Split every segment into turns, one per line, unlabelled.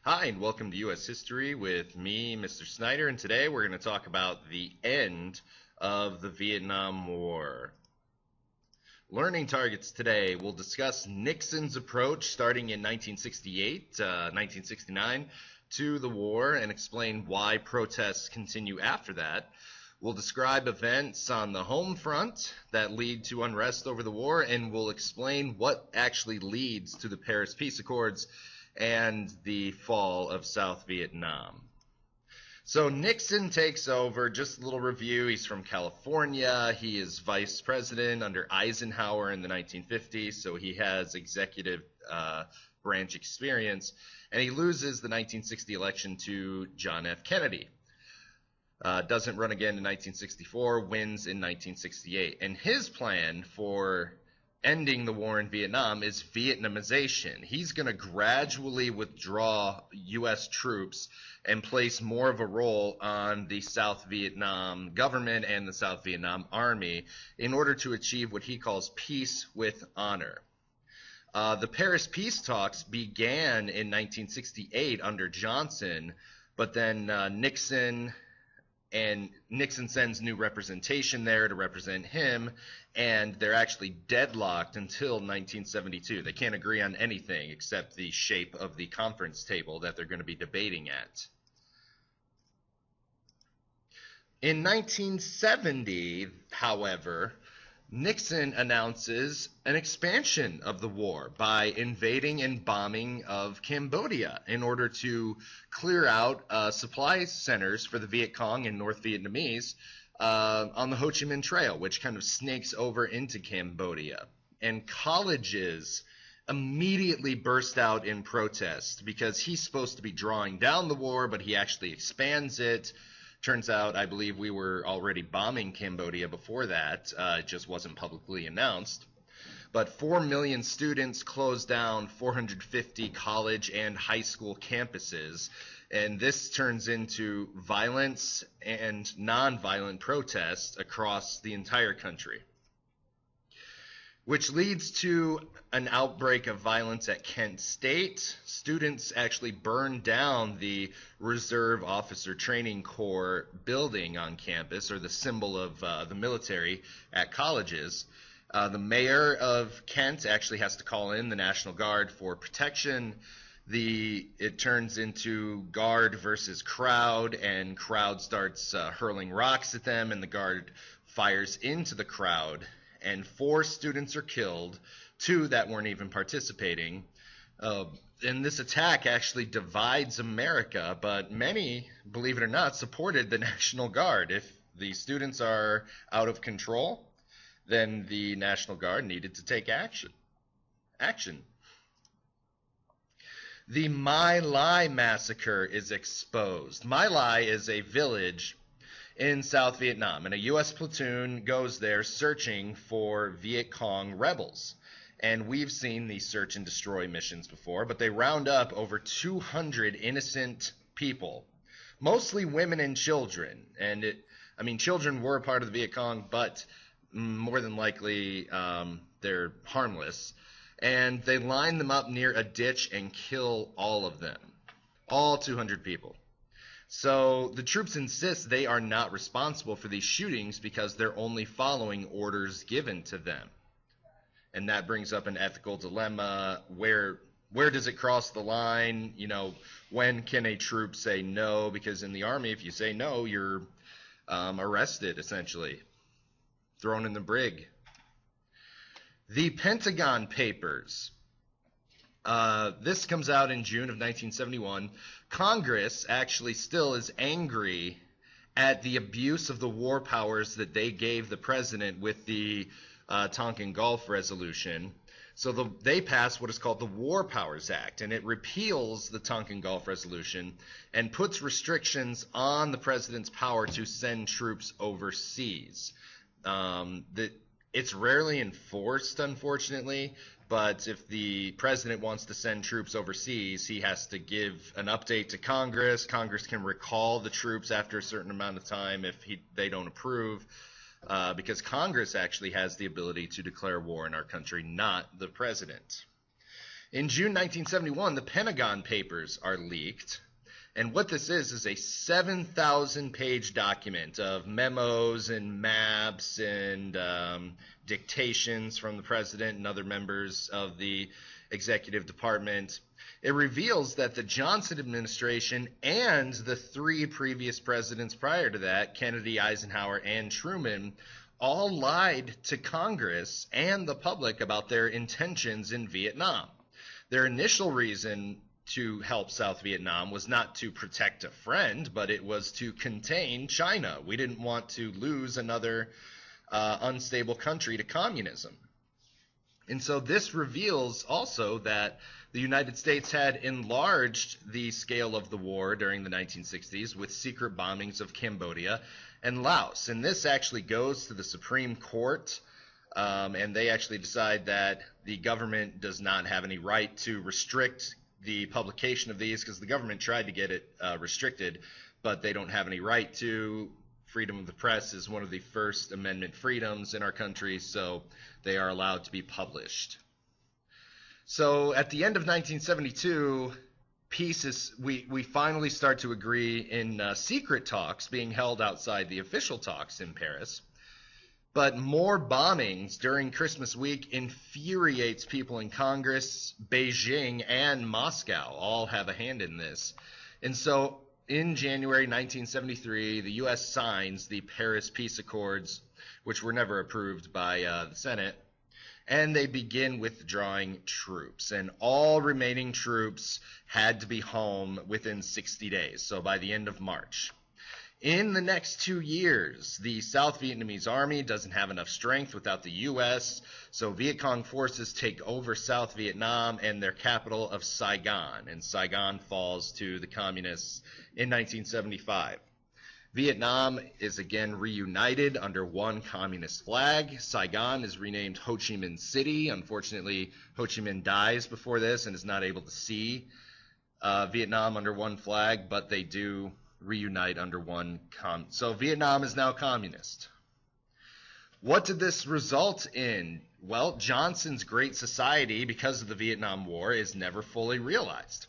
Hi, and welcome to U.S. History with me, Mr. Snyder, and today we're going to talk about the end of the Vietnam War. Learning targets today, we'll discuss Nixon's approach starting in 1968, 1969 to the war and explain why protests continue after that. We'll describe events on the home front that lead to unrest over the war, and we'll explain what actually leads to the Paris Peace Accords and the fall of South Vietnam. So Nixon takes over. Just a little review. He's from California. He is vice president under Eisenhower in the 1950s, so he has executive branch experience, and he loses the 1960 election to John F. Kennedy. Doesn't run again in 1964, wins in 1968. And his plan for ending the war in Vietnam is Vietnamization. He's going to gradually withdraw U.S. troops and place more of a role on the South Vietnam government and the South Vietnam Army in order to achieve what he calls peace with honor. The Paris peace talks began in 1968 under Johnson, but then Nixon sends new representation there to represent him, and they're actually deadlocked until 1972. They can't agree on anything except the shape of the conference table that they're going to be debating at. In 1970, however, Nixon announces an expansion of the war by invading and bombing of Cambodia in order to clear out supply centers for the Viet Cong and North Vietnamese on the Ho Chi Minh Trail, which kind of snakes over into Cambodia. And colleges immediately burst out in protest because he's supposed to be drawing down the war, but he actually expands it. Turns out, I believe we were already bombing Cambodia before that. It just wasn't publicly announced. But 4 million students closed down 450 college and high school campuses. And this turns into violence and nonviolent protests across the entire country, which leads to an outbreak of violence at Kent State. Students actually burned down the Reserve Officer Training Corps building on campus, or the symbol of the military at colleges. The mayor of Kent actually has to call in the National Guard for protection. It turns into guard versus crowd, and crowd starts hurling rocks at them, and the guard fires into the crowd. And 4 students are killed, 2 that weren't even participating. And this attack actually divides America, but many, believe it or not, supported the National Guard. If the students are out of control, then the National Guard needed to take action. The My Lai Massacre is exposed. My Lai is a village in South Vietnam, and a U.S. platoon goes there searching for Viet Cong rebels. And we've seen these search and destroy missions before, but they round up over 200 innocent people, mostly women and children. And children were a part of the Viet Cong, but more than likely they're harmless. And they line them up near a ditch and kill all of them, all 200 people. So the troops insist they are not responsible for these shootings because they're only following orders given to them. And that brings up an ethical dilemma. Where does it cross the line? When can a troop say no? Because in the Army, if you say no, you're arrested, essentially, thrown in the brig. The Pentagon Papers. This comes out in June of 1971. Congress actually still is angry at the abuse of the war powers that they gave the president with the Tonkin Gulf Resolution. So they passed what is called the War Powers Act, and it repeals the Tonkin Gulf Resolution and puts restrictions on the president's power to send troops overseas. It's rarely enforced, unfortunately, but if the president wants to send troops overseas, he has to give an update to Congress. Congress can recall the troops after a certain amount of time if they don't approve, because Congress actually has the ability to declare war in our country, not the president. In June 1971, the Pentagon Papers are leaked. And what this is a 7,000-page document of memos and maps and dictations from the president and other members of the executive department. It reveals that the Johnson administration and the three previous presidents prior to that, Kennedy, Eisenhower, and Truman, all lied to Congress and the public about their intentions in Vietnam. Their initial reason to help South Vietnam was not to protect a friend, but it was to contain China. We didn't want to lose another unstable country to communism. And so this reveals also that the United States had enlarged the scale of the war during the 1960s with secret bombings of Cambodia and Laos. And this actually goes to the Supreme Court, and they actually decide that the government does not have any right to restrict the publication of these, because the government tried to get it restricted, but they don't have any right to. Freedom of the press is one of the First Amendment freedoms in our country, so they are allowed to be published. So at the end of 1972, peace is, we finally start to agree in secret talks being held outside the official talks in Paris. But more bombings during Christmas week infuriates people in Congress. Beijing and Moscow all have a hand in this. And so in January 1973, the U.S. signs the Paris Peace Accords, which were never approved by the Senate, and they begin withdrawing troops. And all remaining troops had to be home within 60 days, so by the end of March. In the next 2 years, the South Vietnamese army doesn't have enough strength without the U.S., so Viet Cong forces take over South Vietnam and their capital of Saigon, and Saigon falls to the communists in 1975. Vietnam is again reunited under one communist flag. Saigon is renamed Ho Chi Minh City. Unfortunately, Ho Chi Minh dies before this and is not able to see Vietnam under one flag, but they do reunite under one so Vietnam is now communist. What did this result in? Well, Johnson's Great Society, because of the Vietnam War, is never fully realized.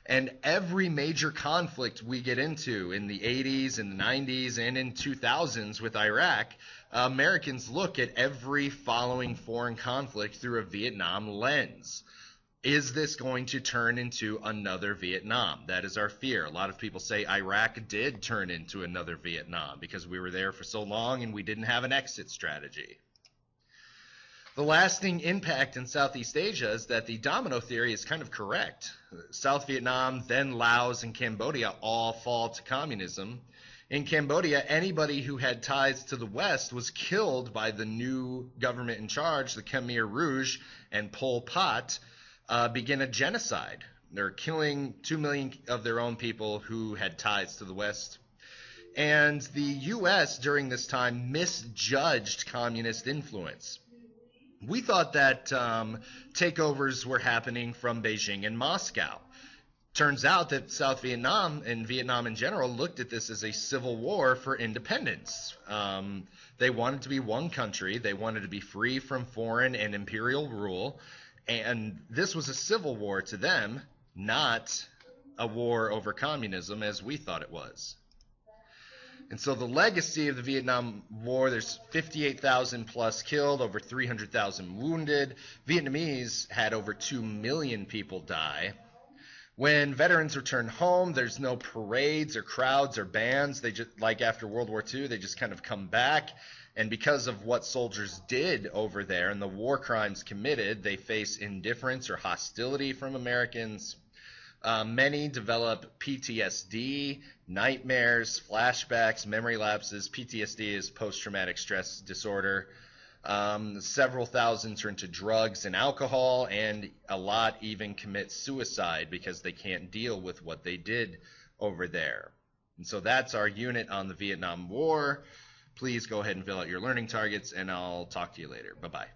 And every major conflict we get into in the 80s and the 90s and in 2000s with Iraq, Americans look at every following foreign conflict through a Vietnam lens. Is this going to turn into another Vietnam? That is our fear. A lot of people say Iraq did turn into another Vietnam because we were there for so long and we didn't have an exit strategy. The lasting impact in Southeast Asia is that the domino theory is kind of correct. South Vietnam, then Laos, and Cambodia all fall to communism. In Cambodia, anybody who had ties to the West was killed by the new government in charge, the Khmer Rouge, and Pol Pot begin a genocide. They're killing 2 million of their own people who had ties to the West. And the U.S. during this time misjudged communist influence. We thought that takeovers were happening from Beijing and Moscow. Turns out that South Vietnam and Vietnam in general looked at this as a civil war for independence. They wanted to be one country. They wanted to be free from foreign and imperial rule. And this was a civil war to them, not a war over communism as we thought it was. And so the legacy of the Vietnam War, there's 58,000 plus killed, over 300,000 wounded. Vietnamese had over 2 million people die. When veterans return home, there's no parades or crowds or bands. They just, like after World War II, they just kind of come back. And because of what soldiers did over there and the war crimes committed, they face indifference or hostility from Americans. Many develop PTSD, nightmares, flashbacks, memory lapses. PTSD is post-traumatic stress disorder. Several thousand turn to drugs and alcohol, and a lot even commit suicide because they can't deal with what they did over there. And so that's our unit on the Vietnam War. Please go ahead and fill out your learning targets, and I'll talk to you later. Bye-bye.